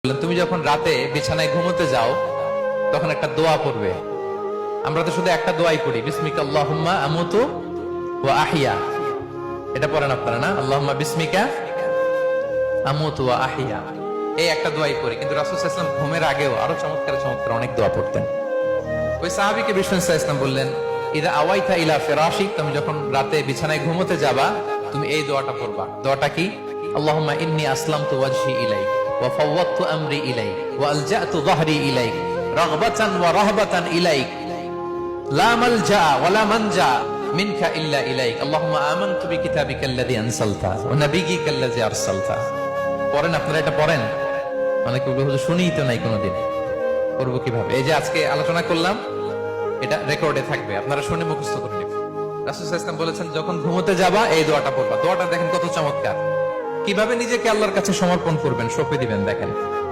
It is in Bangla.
তুমি যখন রাতে বিছানায় ঘুমোতে যাও তখন একটা দোয়া পড়বে। আমরা তো শুধু একটা দোয়াই পড়ি, বিসমিকা আল্লাহুম্মা আমুতু ওয়া আহইয়া। এটা পড়েন আপনারা না? আল্লাহুম্মা বিসমিকা আমুতু ওয়া আহইয়া, এই একটা দোয়াই পড়ি। কিন্তু রাসূল সাল্লাল্লাহু আলাইহি ওয়াসাল্লাম ঘুমের আগেও আরো চমৎকার চমৎকার অনেক দোয়া পড়তেন। ওই সাহাবীকে বিষ্ণু সাল্লাল্লাহু আলাইহি ওয়াসাল্লাম বললেন, ইদা আওয়াইতা ইলা ফিরাশিক, তুমি যখন রাতে বিছানায় ঘুমোতে যাবা তুমি এই দোয়াটা পড়বা। দোয়াটা কি? আল্লাহুম্মা ইন্নী আসলামতু ওয়াজহি ইলাইক ওয়া ফাওয়াদতু আমরি ইলাইক ওয়া আলজাতু যহরি ইলাইক রাগবাতান ওয়া রাহবাতান ইলাইক লা মালজা ওয়া লা মানজা মিনকা ইল্লা ইলাইক আল্লাহুম্মা আমানতু বিকিতাবিকাল্লাযী আনসালতা ওয়া নাবিয়্যিকাল্লাযী আরসালতা। পড়েন আপনারা, এটা পড়েন। অনেকে বলে হুজুর শুনিই তো নাই কোনোদিন, করবো কিভাবে? এই যে আজকে আলোচনা করলাম, এটা রেকর্ডে থাকবে, আপনারা শুনে মুখস্থ করে নেবেন। রাসূল সাল্লাল্লাহু আলাইহি ওয়াসাল্লাম বলেছেন যখন ঘুমোতে যাবা এই দোয়াটা পড়বা। দোয়াটা দেখেন কত চমৎকার, কিভাবে নিজেকে আল্লাহর কাছে সমর্পণ করবেন, সঁপে দিবেন। দেখেন